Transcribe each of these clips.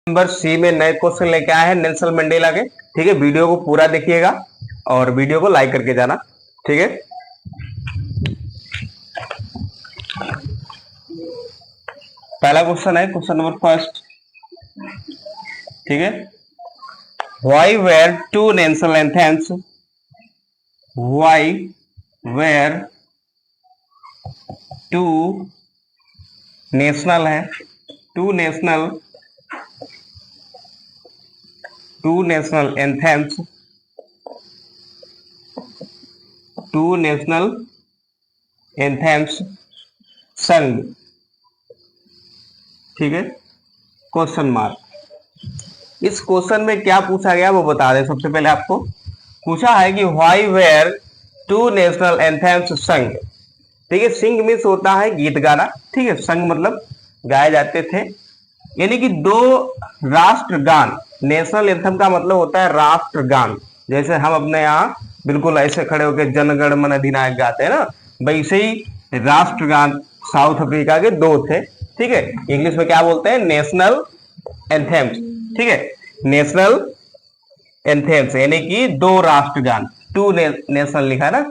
Number C में नए question लेके आए हैं नेल्सन मंडेला के। ठीक है, वीडियो को पूरा देखिएगा और वीडियो को लाइक करके जाना। ठीक है, पहला क्वेश्चन है क्वेश्चन नंबर फर्स्ट। ठीक है, why were two national anthems, why were two national है, two national anthems, two national anthems song. ठीक है, क्वेश्चन मार्क। इस क्वेश्चन में क्या पूछा गया वो बता दें। सबसे पहले आपको पूछा है कि why were two national anthems song. ठीक है, सिंग मीन्स होता है गीत गाना। ठीक है, संग मतलब गाए जाते थे, यानी कि दो राष्ट्रगान। नेशनल एंथम का मतलब होता है राष्ट्रगान। जैसे हम अपने यहाँ बिल्कुल ऐसे खड़े होकर जन गण मन अधिनायक गाते हैं ना, वैसे ही राष्ट्रगान साउथ अफ्रीका के दो थे। ठीक है, इंग्लिश में क्या बोलते हैं, नेशनल एंथेम्स। ठीक है, नेशनल एंथेम्स यानी कि दो राष्ट्रगान। टू नेशनल लिखा है ना,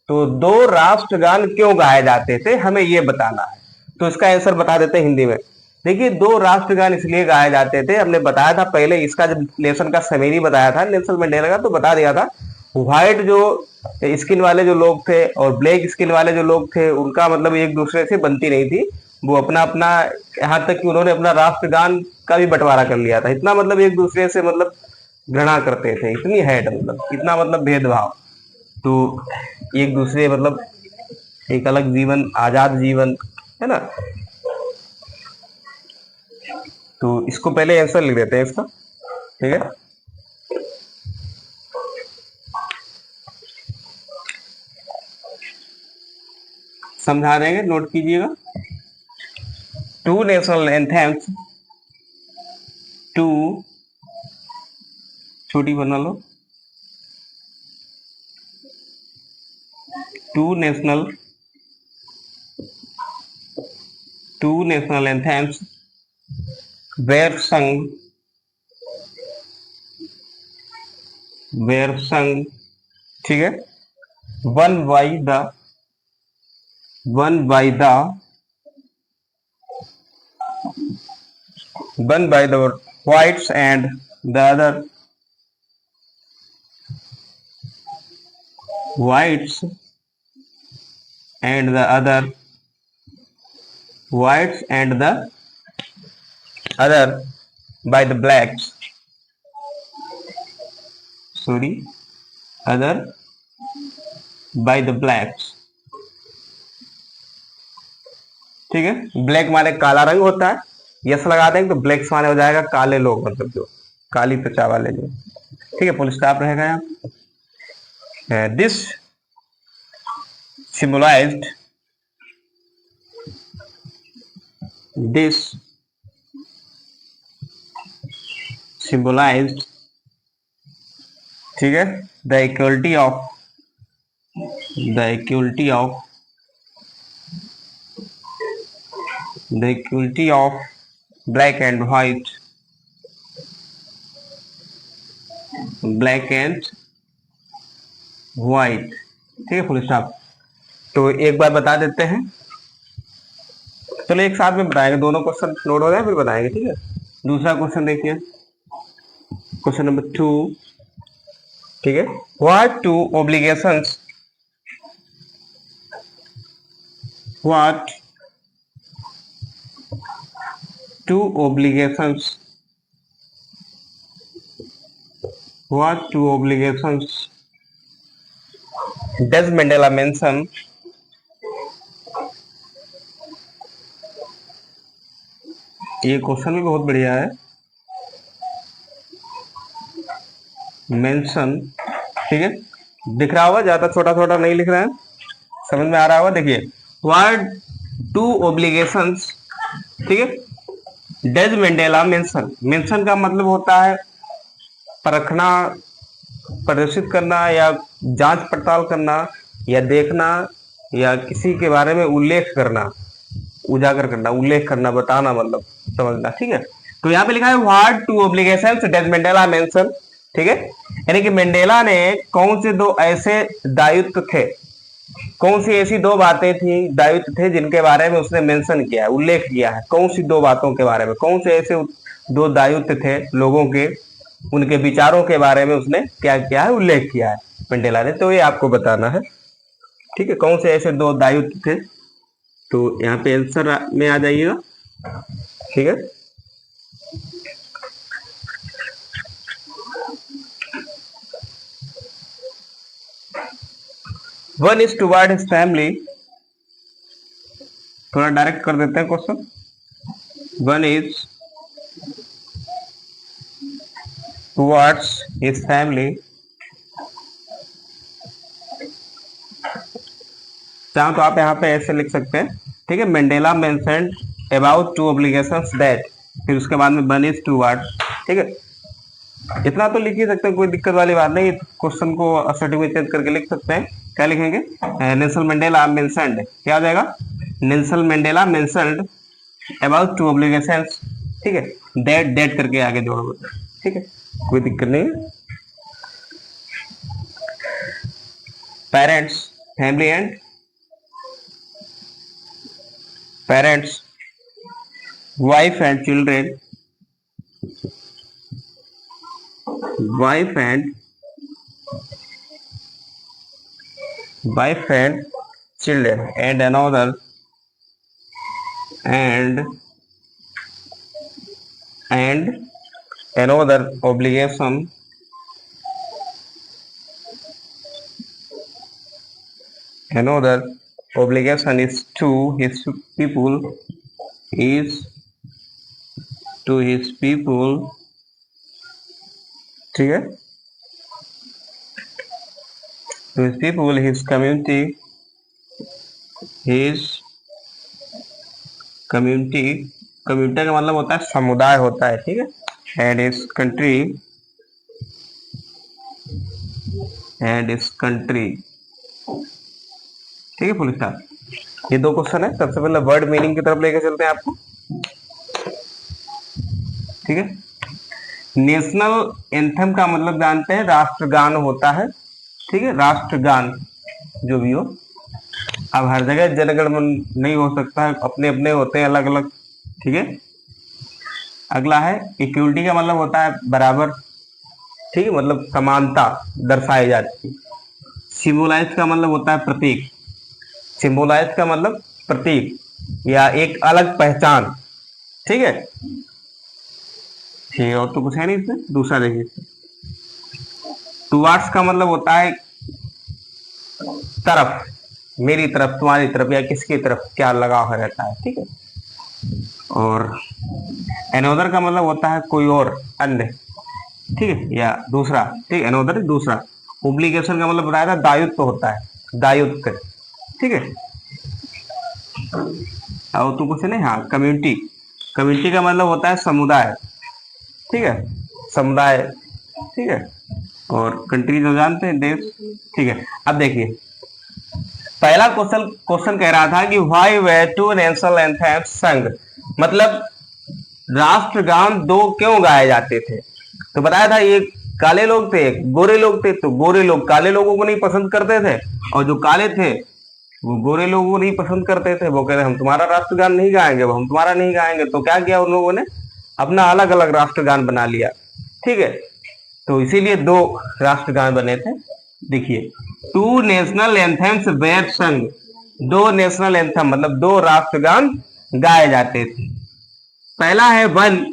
तो दो राष्ट्रगान क्यों गाए जाते थे हमें ये बताना है। तो इसका आंसर बता देते हैं हिंदी में। देखिए, दो राष्ट्रगान इसलिए गाए जाते थे, हमने बताया था पहले, इसका जब लेसन का समेरी बताया था नेल्सन मंडेला का, तो बता दिया था व्हाइट जो स्किन वाले जो लोग थे और ब्लैक स्किन वाले जो लोग थे, उनका मतलब एक दूसरे से बनती नहीं थी। वो अपना अपना, यहाँ तक कि उन्होंने अपना राष्ट्रगान का भी बंटवारा कर लिया था। इतना मतलब एक दूसरे से मतलब घृणा करते थे, इतनी हैट, मतलब इतना मतलब भेदभाव। तो एक दूसरे मतलब एक अलग जीवन, आजाद जीवन है ना। तो इसको पहले आंसर लिख देते हैं इसका। ठीक है, समझा देंगे, नोट कीजिएगा। टू नेशनल एंथेम्स, टू छोटी बना लो, टू नेशनल एंथेम्स were sung। ठीक है, one by the whites and the other whites and the other by the blacks, sorry, other by the blacks। ठीक है, ब्लैक माने काला रंग होता है, यस लगा देंगे तो ब्लैक्स माने हो जाएगा काले लोग, मतलब जो काली त्वचा वाले जो। ठीक है, फुल स्टॉप रहेगा यहाँ। दिस symbolized ठीक है, the equality of black and white, ठीक है, फुल स्टॉप। तो एक बार बता देते हैं, चलो एक साथ में बताएंगे, दोनों क्वेश्चन नोट हो जाए फिर बताएंगे। ठीक है, दूसरा क्वेश्चन देखिए, क्वेश्चन नंबर 2। ठीक है, what two obligations does Mandela mention? ये क्वेश्चन भी बहुत बढ़िया है, मेंशन। ठीक है, दिख रहा होगा, ज्यादा छोटा छोटा नहीं लिख रहे हैं, समझ में आ रहा होगा। देखिए, व्हाट टू ओब्लिगेशंस, ठीक है, डज मंडेला मेंशन का मतलब होता है परखना, प्रदर्शित करना या जांच पड़ताल करना या देखना या किसी के बारे में उल्लेख करना, उजागर करना, उल्लेख करना, बताना, मतलब समझना। ठीक है, तो यहाँ पे लिखा है what two obligations does Mandela mention, ठीक है, यानी कि मंडेला ने कौन से दो ऐसे दायित्व थे, कौन सी ऐसी दो बातें थी, दायित्व थे जिनके बारे में उसने मेंशन किया है, उल्लेख किया है, कौन सी दो बातों के बारे में, कौन से ऐसे दो दायित्व थे लोगों के, उनके विचारों के बारे में उसने क्या किया है, उल्लेख किया है मंडेला ने। तो ये आपको बताना है, ठीक है, कौन से ऐसे दो दायित्व थे। तो यहाँ पे आंसर में आ जाइएगा, ठीक है। One is toward his family, थोड़ा डायरेक्ट कर देते हैं question. One is towards his family, चाहो तो आप यहाँ पे ऐसे लिख सकते हैं, ठीक है, Mandela mentioned about two obligations that, फिर उसके बाद में वन इज टुवर्ड, ठीक है, इतना तो लिख ही सकते हैं, कोई दिक्कत वाली बात नहीं। क्वेश्चन को असर्टिव में चेंज करके लिख सकते हैं। क्या लिखेंगे, नेल्सन मंडेला मेंशन्ड, क्या आ जाएगा, Nelson Mandela mentioned about two obligations, ठीक है, दैट करके आगे जोड़ोगे, ठीक है, कोई दिक्कत नहीं है। Parents, family and parents, wife and children, wife and children, and another obligation, another obligation is to his people, ठीक है, to his people, his community, community का मतलब होता है समुदाय होता है, ठीक है, and his country, ठीक है, फुल स्टॉप। ये दो क्वेश्चन है। सबसे पहले वर्ड मीनिंग की तरफ लेके चलते हैं आपको, ठीक है। नेशनल एंथम का मतलब जानते हैं, राष्ट्रगान होता है, ठीक है, राष्ट्रगान जो भी हो। अब हर जगह जनगण मन नहीं हो सकता है, अपने अपने होते हैं अलग अलग, ठीक है। अगला है इक्वलिटी का मतलब होता है बराबर, ठीक है, मतलब समानता दर्शाई जाती है। सिंबोलाइज का मतलब होता है प्रतीक, सिंबोलाइज का मतलब प्रतीक या एक अलग पहचान, ठीक है, ठीक है। और तो कुछ है नहीं इसमें। दूसरा देखिए, टुवार्ड्स का मतलब होता है तरफ, मेरी तरफ, तुम्हारी तरफ या किसकी तरफ क्या लगाव रहता है, ठीक है। और एनोदर का मतलब होता है कोई और, अन्य, ठीक है, या दूसरा, ठीक है, एनोदर दूसरा। ओब्लिगेशन का मतलब बताया था दायित्व होता है, दायित्व, ठीक है। और तो कुछ नहीं, हाँ, कम्युनिटी, कम्युनिटी का मतलब होता है समुदाय, ठीक है, समुदाय, ठीक है। और कंट्री जो जानते हैं, देश, ठीक है। अब देखिए पहला क्वेश्चन कह रहा था कि why were two national anthems संग, मतलब राष्ट्रगान दो क्यों गाए जाते थे। तो बताया था ये काले लोग थे, गोरे लोग थे, तो गोरे लोग काले लोगों को नहीं पसंद करते थे, और जो काले थे वो गोरे लोगों को नहीं पसंद करते थे। वो कहते हम तुम्हारा राष्ट्रगान नहीं गाएंगे, वो हम तुम्हारा नहीं गाएंगे। तो क्या किया उन लोगों ने, अपना अलग अलग राष्ट्रगान बना लिया, ठीक है। तो इसीलिए दो राष्ट्रगान बने थे। देखिए, टू नेशनल एंथेम्स वेयर संग, दो नेशनल एंथम मतलब दो राष्ट्रगान गाए जाते थे। पहला है वन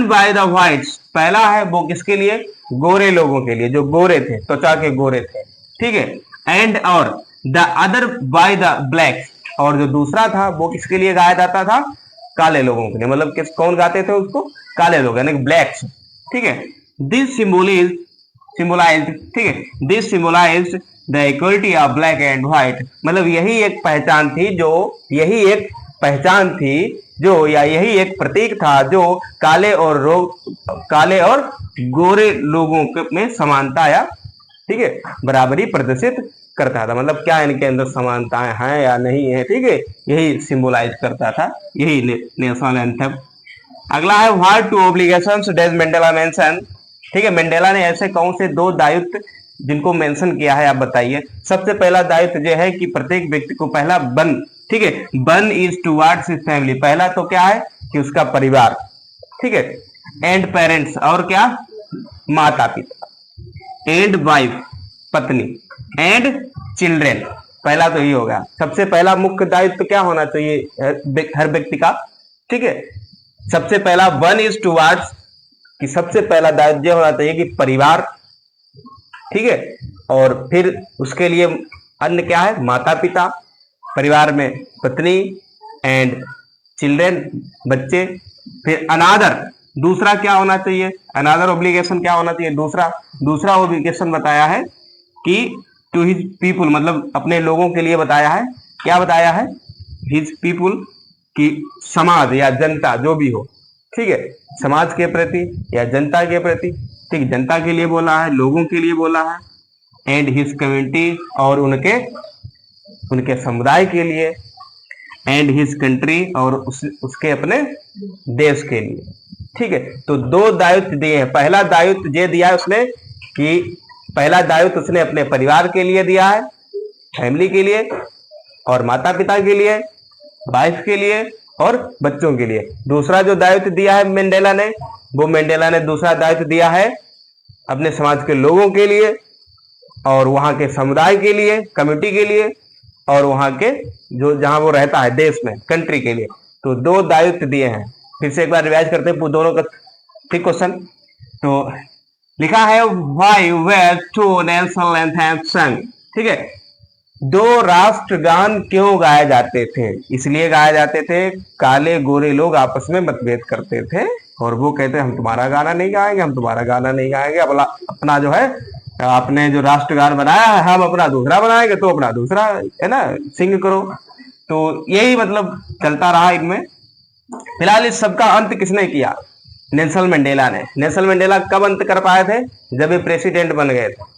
बाय द व्हाइट्स, पहला है वो किसके लिए, गोरे लोगों के लिए, जो गोरे थे, त्वचा के गोरे थे, ठीक है। एंड और the other by the black, और जो दूसरा था वो किसके लिए गाया जाता था, काले लोगों के लिए, मतलब कौन गाते थे उसको, काले लोग, यानी ब्लैक्स, ठीक है। दिस सिंबलाइज, ठीक है, this symbolise the equality of black and white, मतलब यही एक पहचान थी जो या यही एक प्रतीक था जो काले और गोरे लोगों में समानता या, ठीक है, बराबरी प्रदर्शित करता था। मतलब क्या इनके अंदर समानताएं हैं या नहीं है, ठीक है, यही सिंबलाइज करता था, यही नेशनल एंथम अगला है what two obligations does Mandela mention. ठीक है, मंडेला ने ऐसे कौन से 2 दायित्व जिनको मेंशन किया है आप बताइए। सबसे पहला दायित्व यह है कि प्रत्येक व्यक्ति को पहला वन, ठीक है, one is towards his family, पहला तो क्या है कि उसका परिवार, ठीक है, एंड पेरेंट्स, और क्या, माता पिता, एंड वाइफ, पत्नी, एंड चिल्ड्रेन, पहला तो ये होगा। सबसे पहला मुख्य दायित्व क्या होना चाहिए हर व्यक्ति का, ठीक है, सबसे पहला वन इज टुवर्ड्स, कि सबसे पहला दायित्व होना चाहिए कि परिवार, ठीक है, और फिर उसके लिए अन्य क्या है, माता पिता, परिवार में पत्नी, एंड चिल्ड्रेन, बच्चे, फिर अनादर, दूसरा क्या होना चाहिए, अनादर ऑब्लिगेशन क्या होना चाहिए, दूसरा ऑब्लिगेशन बताया है कि टू हिज पीपुल, मतलब अपने लोगों के लिए बताया है। क्या बताया है, हिज पीपुल, कि समाज या जनता जो भी हो, ठीक है, समाज के प्रति या जनता के प्रति, ठीक, जनता के लिए बोला है, लोगों के लिए बोला है, एंड हिज कम्युनिटी, और उनके समुदाय के लिए, एंड हिज कंट्री, और उसके अपने देश के लिए, ठीक है। तो 2 दायित्व दिए हैं। पहला दायित्व ये दिया है उसने कि पहला दायित्व उसने अपने परिवार के लिए दिया है, फैमिली के लिए, और माता पिता के लिए, वाइफ के लिए, और बच्चों के लिए। दूसरा जो दायित्व दिया है मंडेला ने दूसरा दायित्व दिया है अपने समाज के लोगों के लिए, और वहां के समुदाय के लिए, कम्युनिटी के लिए, और वहां के जो जहां वो रहता है देश में, कंट्री के लिए। तो 2 दायित्व दिए हैं। फिर से एक बार रिवाइज करते हैं दोनों का, ठीक क्वेश्चन। तो लिखा है व्हाई वेयर टू नेशनल एंथेम्स सं, ठीक है, 2 राष्ट्रगान क्यों गाए जाते थे, इसलिए गाए जाते थे, काले गोरे लोग आपस में मतभेद करते थे, और वो कहते हम तुम्हारा गाना नहीं गाएंगे, हम तुम्हारा गाना नहीं गाएंगे, अपना जो है आपने जो राष्ट्रगान बनाया है हम अपना दूसरा बनाएंगे, तो अपना दूसरा है ना सिंग करो। तो यही मतलब चलता रहा इनमें। फिलहाल इस सबका अंत किसने किया, नेल्सन मंडेला ने। नेल्सन मंडेला कब अंत कर पाए थे, जब ये प्रेसिडेंट बन गए थे।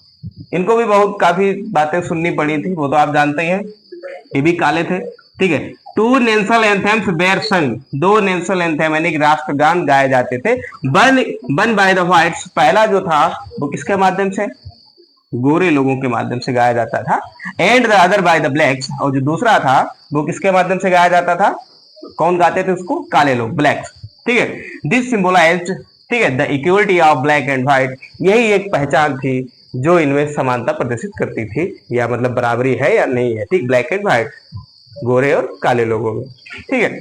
इनको भी बहुत काफी बातें सुननी पड़ी थी, वो तो आप जानते ही हैं, ये भी काले थे, ठीक है। 2 नेशनल एंथेम्स वेयर संग, 2 नेशनल एंथेम यानी राष्ट्रगान गाए जाते थे। वन बाय द व्हाइट्स, पहला जो था वो किसके माध्यम से, गोरे लोगों के माध्यम से गाया जाता था, and the other by the blacks, और जो दूसरा था वो किसके माध्यम से गाया जाता था, कौन गाते थे उसको, काले लोग, ब्लैक्स, ठीक है। दिस सिंबलाइज्ड, ठीक है, the equality of black and white, यही एक पहचान थी जो इनमें समानता प्रदर्शित करती थी, या मतलब बराबरी है या नहीं है, ठीक, ब्लैक एंड व्हाइट, गोरे और काले लोगों में, ठीक है।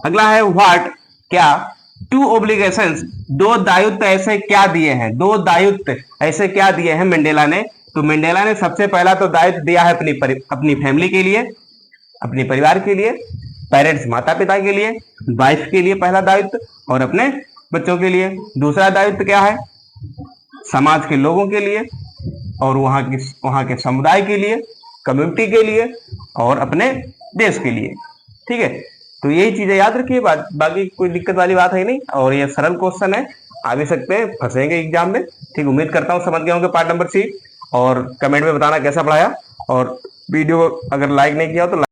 अगला है व्हाट, क्या, टू ऑब्लिगेशंस, 2 दायित्व ऐसे क्या दिए हैं, 2 दायित्व ऐसे क्या दिए हैं मंडेला ने। तो मंडेला ने सबसे पहला तो दायित्व दिया है अपनी फैमिली के लिए, अपने परिवार के लिए, पेरेंट्स माता पिता के लिए, वाइफ के लिए पहला दायित्व, और अपने बच्चों के लिए। दूसरा दायित्व क्या है, समाज के लोगों के लिए, और वहां के समुदाय के लिए, कम्युनिटी के लिए, और अपने देश के लिए, ठीक है। तो यही चीजें याद रखिए, बाकी कोई दिक्कत वाली बात है नहीं, और ये सरल क्वेश्चन है, आ भी सकते हैं, फंसेंगे एग्जाम में, ठीक। उम्मीद करता हूँ समझ गए होंगे पार्ट नंबर 3, और कमेंट में बताना कैसा पढ़ाया, और वीडियो अगर लाइक नहीं किया हो तो